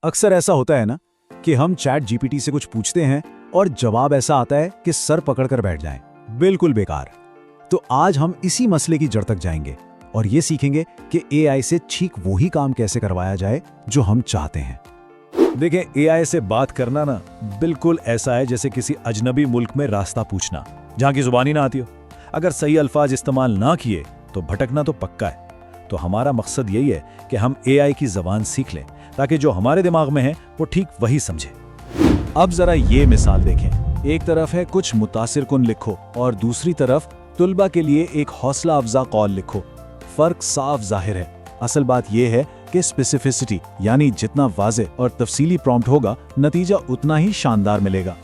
अक्सर ऐसा होता है ना कि हम चैट जीपीटी से कुछ पूछते हैं और जवाब ऐसा आता है कि सर पकड़कर बैठ जाएं, बिल्कुल बेकार। तो आज हम इसी मसले की जड़ तक जाएंगे और ये सीखेंगे कि एआई से ठीक वही काम कैसे करवाया जाए जो हम चाहते हैं। देखें, एआई से बात करना ना बिल्कुल ऐसा है जैसे किसी अजनबी मुल्क में रास्ता पूछना जहां की जुबानी ना आती हो। अगर सही अल्फाज इस्तेमाल ना किए तो भटकना तो पक्का है। तो हमारा मकसद यही है कि हम एआई की ज़बान सीख लें ताकि जो हमारे दिमाग में है वो ठीक वही समझे। अब जरा ये मिसाल देखें। एक तरफ है कुछ मुतासिर कुन लिखो और दूसरी तरफ तुलबा के लिए एक हौसला अफजा कॉल लिखो। फर्क साफ जाहिर है। असल बात यह है कि स्पेसिफिसिटी यानी जितना वाज़े और तफसीली प्रॉम्प्ट होगा नतीजा उतना ही शानदार मिलेगा।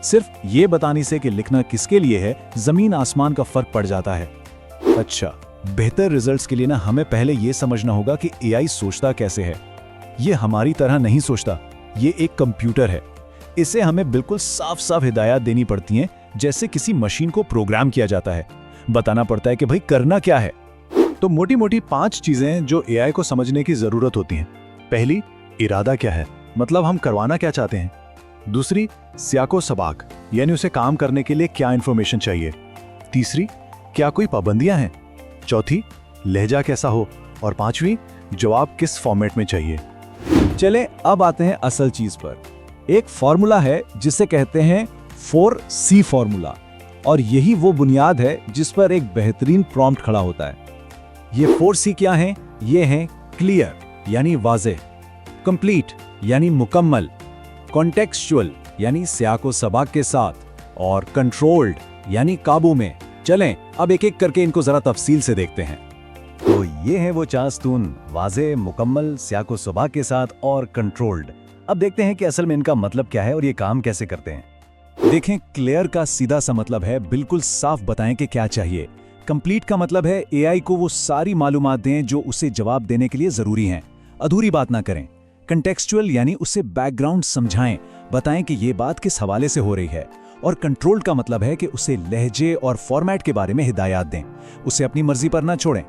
सिर्फ ये बताने से कि लिखना किसके लिए है जमीन आसमान का फर्क पड़ जाता है। अच्छा, बेहतर रिजल्ट्स के लिए ना हमें पहले ये समझना होगा कि एआई सोचता कैसे है। ये हमारी तरह नहीं सोचता, ये एक कंप्यूटर है। इसे हमें बिल्कुल साफ साफ हिदायत देनी पड़ती हैं, जैसे किसी मशीन को प्रोग्राम किया जाता है। बताना पड़ता है कि भाई करना क्या है। तो मोटी मोटी 5 चीजें जो एआई को समझने की जरूरत होती हैं। पहली, इरादा क्या है, मतलब हम करवाना क्या चाहते हैं। दूसरी, सियाको सबाक यानी उसे काम करने के लिए क्या इंफॉर्मेशन चाहिए। तीसरी, क्या कोई पाबंदियां हैं। चौथी, लहजा कैसा हो। और पांचवी, जवाब किस फॉर्मेट में चाहिए। चले अब आते हैं असल चीज पर। एक फॉर्मूला है जिसे कहते हैं 4C फॉर्मूला, और यही वो बुनियाद है जिस पर एक बेहतरीन प्रॉम्प्ट खड़ा होता है। ये 4C क्या हैं? ये हैं क्लियर यानी वाज़ेह, कंप्लीट यानी मुकम्मल, कॉन्टेक्सचुअल यानी सियाको सबाक के साथ, और कंट्रोल्ड यानी काबू में। चलें अब एक एक करके इनको जरा तफसील से देखते हैं। तो ये है वो चास्तून, वाज़ेह, मुकम्मल, सियाको सबाक के साथ और कंट्रोल्ड। अब देखते हैं कि असल में इनका मतलब क्या है और ये काम कैसे करते हैं। देखें, क्लियर का सीधा सा मतलब है बिल्कुल साफ बताएं कि क्या चाहिए। कंप्लीट का मतलब है एआई को वो सारी मालूमात दें जो उसे जवाब देने के लिए जरूरी हैं, अधूरी बात ना करें। कंटेक्सचुअल यानी उसे बैकग्राउंड समझाएं, बताएं कि ये बात किस हवाले से हो रही है। और कंट्रोल्ड का मतलब है कि उसे लहजे और फॉर्मेट के बारे में हिदायत दें, उसे अपनी मर्जी पर ना छोड़ें।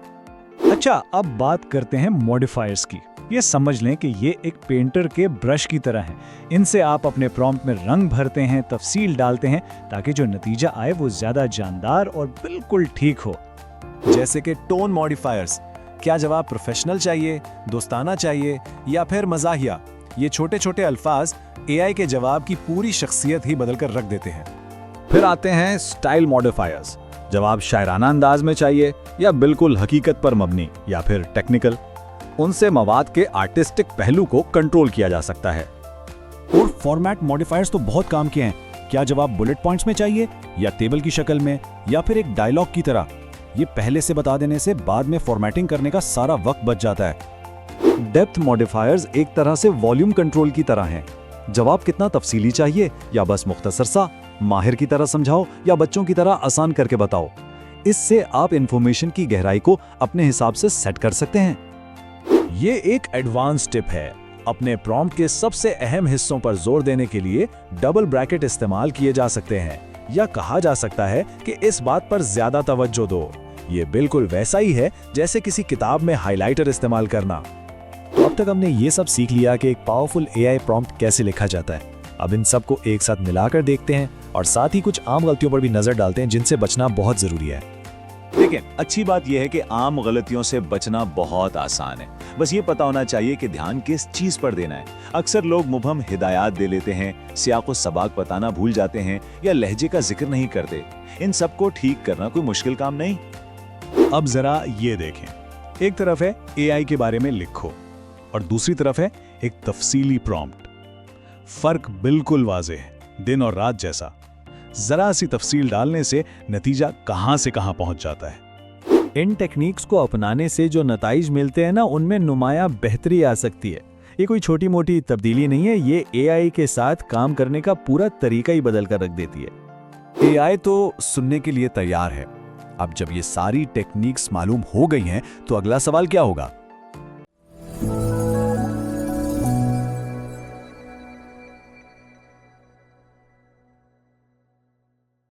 अच्छा, अब बात करते हैं मॉडिफायर्स की। ये समझ लें कि ये एक पेंटर के ब्रश की तरह हैं। इनसे आप अपने प्रॉम्प्ट में रंग भरते हैं, तफसील डालते हैं, ताकि जो नतीजा आए वो ज्यादा जानदार और बिल्कुल ठीक हो। जैसे कि टोन मॉडिफायर्स, क्या जवाब प्रोफेशनल चाहिए, दोस्ताना चाहिए या फिर मजाहिया। ये छोटे छोटे अल्फाज एआई के जवाब की पूरी शख्सियत ही बदलकर रख देते हैं। फिर आते हैं स्टाइल मॉडिफायर्स। जवाब शायराना अंदाज में चाहिए या बिल्कुल हकीकत पर मबनी या फिर टेक्निकल। उनसे मवाद के आर्टिस्टिक पहलू को कंट्रोल किया जा सकता है। और फॉर्मेट मॉडिफायर्स तो बहुत काम के हैं। क्या जवाब बुलेट पॉइंट्स में चाहिए या टेबल की शक्ल में या फिर एक डायलॉग की तरह। ये पहले से बता देने से बाद में फॉर्मेटिंग करने का सारा वक्त बच जाता है। डेप्थ मॉडिफायर्स एक तरह से वॉल्यूम कंट्रोल की तरह हैं। जवाब कितना तफसीली चाहिए या बस मुख्तसर सा, माहिर की तरह समझाओ या बच्चों की तरह आसान करके बताओ। इससे आप इंफॉर्मेशन की गहराई को अपने हिसाब से सेट कर सकते हैं। ये एक एडवांस टिप है। अपने प्रॉम्प्ट के सबसे अहम हिस्सों पर जोर देने के लिए डबल ब्रैकेट इस्तेमाल किए जा सकते हैं, या कहा जा सकता है कि इस बात पर ज्यादा तवज्जो दो। ये बिल्कुल वैसा ही है जैसे किसी किताब में हाइलाइटर इस्तेमाल करना। तो अब तक हमने ये सब सीख लिया कि एक पावरफुल एआई प्रॉम्प्ट कैसे लिखा जाता है। अब इन सबको एक साथ मिलाकर देखते हैं और साथ ही कुछ आम गलतियों पर भी नजर डालते हैं जिनसे बचना बहुत जरूरी है। लेकिन अच्छी बात यह है कि आम गलतियों से बचना बहुत आसान है। बस ये पता होना चाहिए कि ध्यान किस चीज पर देना है। अक्सर लोग मुबहम हिदायत दे लेते हैं, सियाको सबाक बताना भूल जाते हैं या लहजे का जिक्र नहीं करते। इन सबको ठीक करना कोई मुश्किल काम नहीं। अब जरा ये देखें, एक तरफ है एआई के बारे में लिखो और दूसरी तरफ है एक तफसीली प्रॉम्प्ट। फर्क बिल्कुल वाज़ेह है, दिन और रात जैसा। जरा सी तफसील डालने से नतीजा कहां से कहां पहुंच जाता है। इन टेक्निक्स को अपनाने से जो नताइज मिलते हैं ना, उनमें नुमाया बेहतरी आ सकती है। ये कोई छोटी मोटी तब्दीली नहीं है, ये एआई के साथ काम करने का पूरा तरीका ही बदल कर रख देती है। एआई तो सुनने के लिए तैयार है। अब जब ये सारी टेक्निक्स मालूम हो गई हैं, तो अगला सवाल क्या होगा?